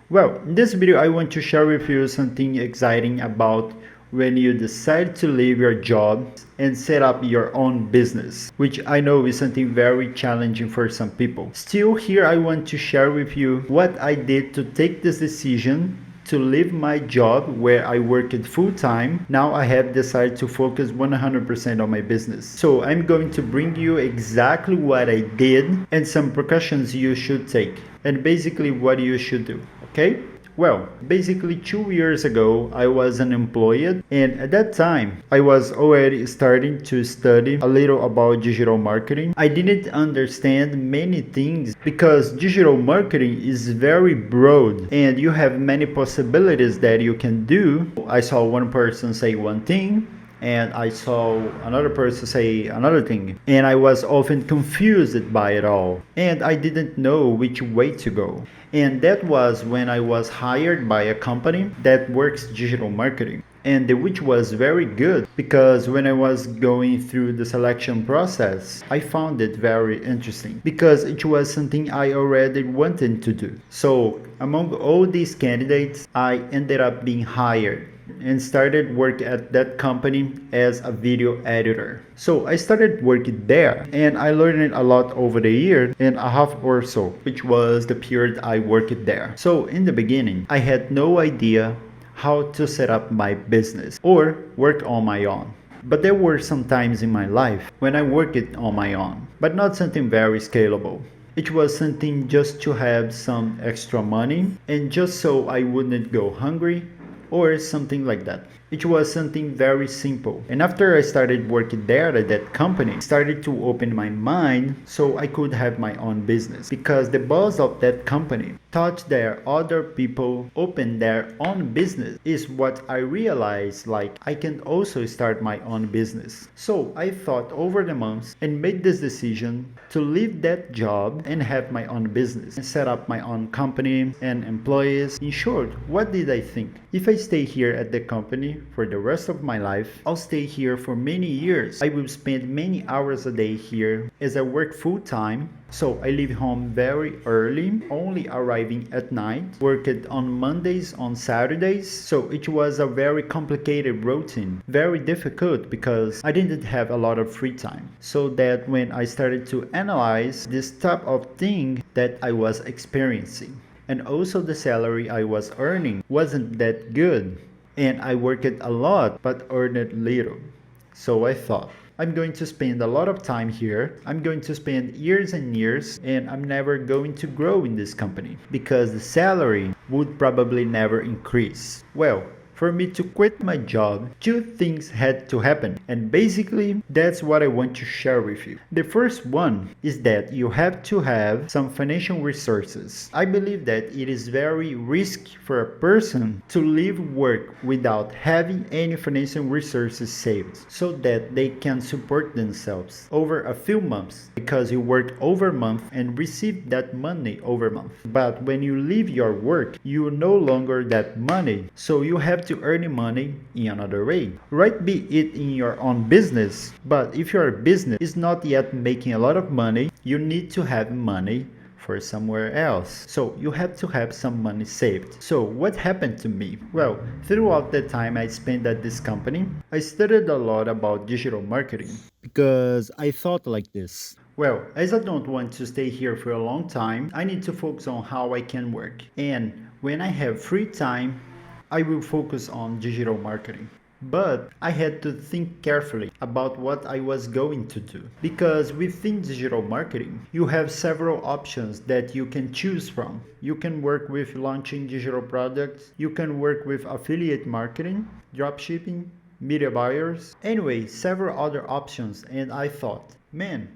Well, in this video, I want to share with you something exciting about when you decide to leave your job and set up your own business, which I know is something very challenging for some people. Still, here I want to share with you what I did to take this decision to leave my job where I worked full time. Now I have decided to focus 100% on my business. So I'm going to bring you exactly what I did and some precautions you should take and basically what you should do. Okay? Well, basically 2 years ago, I was unemployed, and at that time, I was already starting to study a little about digital marketing. I didn't understand many things because digital marketing is very broad and you have many possibilities that you can do. I saw one person say one thing, and I saw another person say another thing, and I was often confused by it all, and I didn't know which way to go. And that was when I was hired by a company that works digital marketing, and which was very good because when I was going through the selection process, I found it very interesting because it was something I already wanted to do. So among all these candidates, I ended up being hired and started work at that company as a video editor. So I started working there and I learned a lot over the year and a half or so, which was the period I worked there. So in the beginning, I had no idea how to set up my business or work on my own. But there were some times in my life when I worked on my own, but not something very scalable. It was something just to have some extra money and just so I wouldn't go hungry or something like that. It was something very simple. And after I started working there at that company, it started to open my mind so I could have my own business. Because the boss of that company thought that other people open their own business is what I realized, like I can also start my own business. So I thought over the months and made this decision to leave that job and have my own business and set up my own company and employees. In short, what did I think? If I stay here at the company for the rest of my life, I'll stay here for many years. I will spend many hours a day here as I work full time. So I leave home very early, only arriving at night, worked on Mondays, on Saturdays. So it was a very complicated routine, very difficult because I didn't have a lot of free time. So that when I started to analyze this type of thing that I was experiencing, and also the salary I was earning wasn't that good. And I worked a lot but earned little. So I thought, I'm going to spend a lot of time here. I'm going to spend years and years and I'm never going to grow in this company because the salary would probably never increase. Well, for me to quit my job, two things had to happen. And basically, that's what I want to share with you. The first one is that you have to have some financial resources. I believe that it is very risky for a person to leave work without having any financial resources saved so that they can support themselves over a few months because you work over month and receive that money over month. But when you leave your work, you no longer that money. So you have to earn money in another way, right? Be it in your own business, but if your business is not yet making a lot of money, you need to have money for somewhere else. So you have to have some money saved. So what happened to me? Well, throughout the time I spent at this company, I studied a lot about digital marketing because I thought like this. Well, as I don't want to stay here for a long time, I need to focus on how I can work. And when I have free time, I will focus on digital marketing. But I had to think carefully about what I was going to do. Because within digital marketing, you have several options that you can choose from. You can work with launching digital products, you can work with affiliate marketing, dropshipping, media buyers, anyway, several other options. And I thought, man,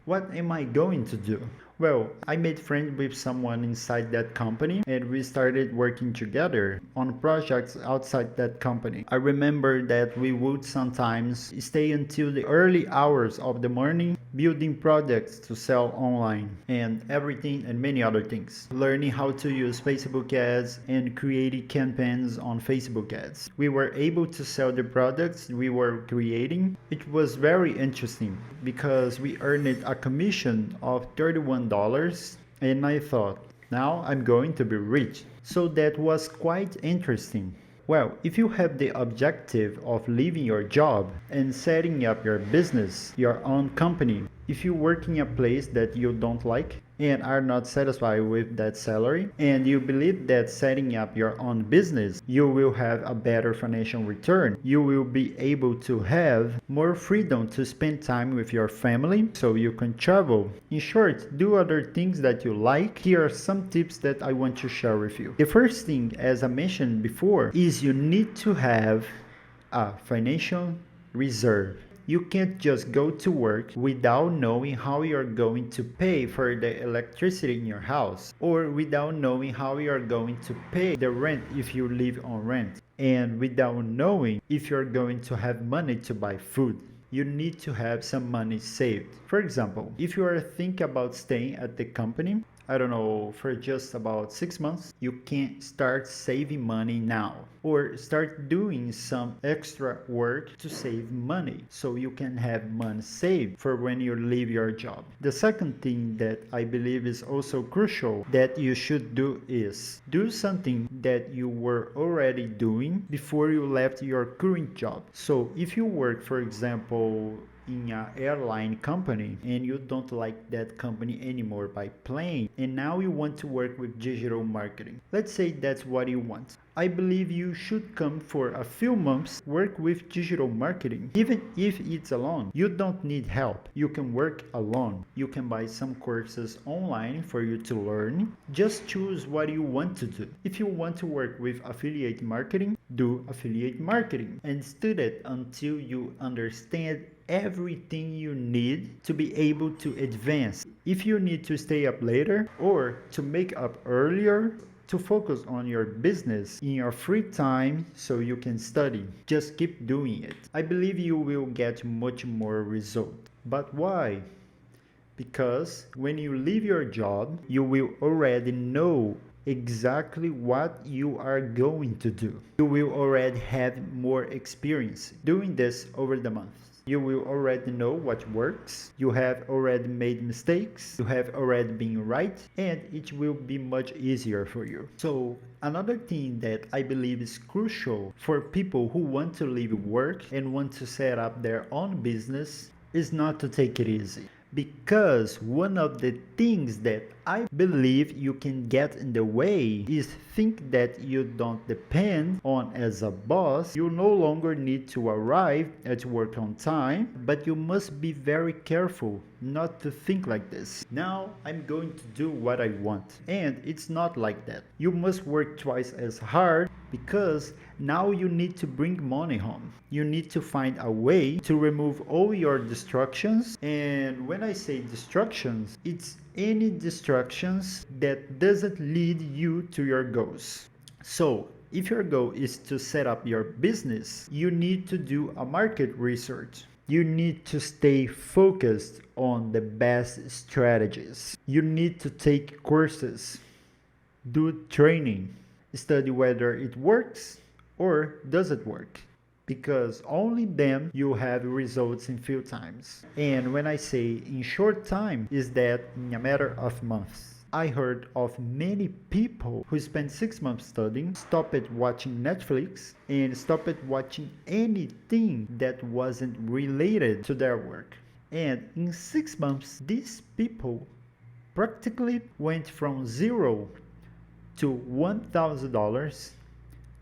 what am I going to do? Well, I made friends with someone inside that company and we started working together on projects outside that company. I remember that we would sometimes stay until the early hours of the morning building products to sell online and everything and many other things. Learning how to use Facebook ads and creating campaigns on Facebook ads. We were able to sell the products we were creating. It was very interesting because we earned a commission of $31 and I thought, Now I'm going to be rich. So that was quite interesting. Well, if you have the objective of leaving your job and setting up your business, your own company, if you work in a place that you don't like and are not satisfied with that salary, and you believe that setting up your own business, you will have a better financial return, you will be able to have more freedom to spend time with your family so you can travel. In short, do other things that you like. Here are some tips that I want to share with you. The first thing, as I mentioned before, is you need to have a financial reserve. You can't just go to work without knowing how you're going to pay for the electricity in your house, or without knowing how you're going to pay the rent if you live on rent, and without knowing if you're going to have money to buy food. You need to have some money saved. For example, if you are thinking about staying at the company, I don't know, for just about 6 months, you can start saving money now, or start doing some extra work to save money so you can have money saved for when you leave your job. The second thing that I believe is also crucial that you should do is do something that you were already doing before you left your current job. So if you work, for example, in an airline company and you don't like that company anymore by plane, and now you want to work with digital marketing, let's say that's what you want, I believe you should come for a few months, work with digital marketing. Even if it's alone, you don't need help. You can work alone. You can buy some courses online for you to learn. Just choose what you want to do. If you want to work with affiliate marketing, do affiliate marketing and study it until you understand everything you need to be able to advance. If you need to stay up later or to make up earlier, to focus on your business in your free time so you can study, just keep doing it. I believe you will get much more result. But why? Because when you leave your job, you will already know exactly what you are going to do. You will already have more experience doing this over the months. You will already know what works, you have already made mistakes, you have already been right, and it will be much easier for you. So another thing that I believe is crucial for people who want to leave work and want to set up their own business is not to take it easy. Because one of the things that I believe you can get in the way is think that you don't depend on as a boss. You no longer need to arrive at work on time, but you must be very careful not to think like this. Now I'm going to do what I want. And it's not like that. You must work twice as hard because now you need to bring money home. You need to find a way to remove all your distractions. And when I say distractions, it's any distractions that doesn't lead you to your goals. So if your goal is to set up your business, you need to do a market research. You need to stay focused on the best strategies. You need to take courses, do training, study whether it works or doesn't work, because only then you have results in few times. And when I say in short time, is that in a matter of months. I heard of many people who spent 6 months studying, stopped watching Netflix, and stopped watching anything that wasn't related to their work. And in 6 months, these people practically went from zero to $1,000,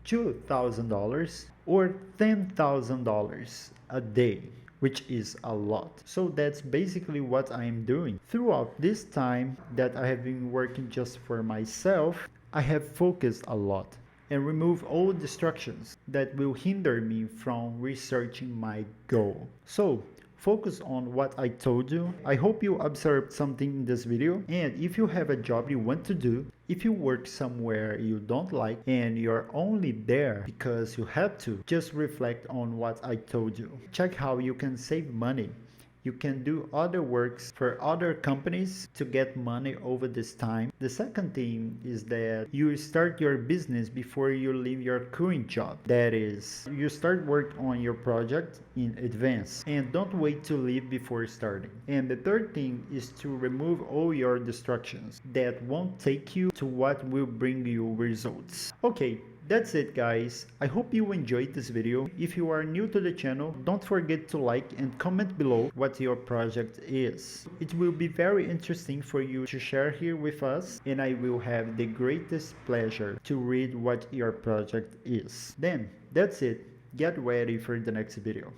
$2,000, or $10,000 a day, which is a lot. So that's basically what I am doing. Throughout this time that I have been working just for myself, I have focused a lot and removed all distractions that will hinder me from researching my goal. So focus on what I told you. I hope you observed something in this video. And if you have a job you want to do, if you work somewhere you don't like and you're only there because you have to, just reflect on what I told you. Check how you can save money You can do other works for other companies to get money over this time. The second thing is that you start your business before you leave your current job. That is, you start work on your project in advance and don't wait to leave before starting. And the third thing is to remove all your distractions that won't take you to what will bring you results. Okay, that's it guys. I hope you enjoyed this video. If you are new to the channel, don't forget to like and comment below what your project is. It will be very interesting for you to share here with us, and I will have the greatest pleasure to read what your project is. Then, that's it. Get ready for the next video.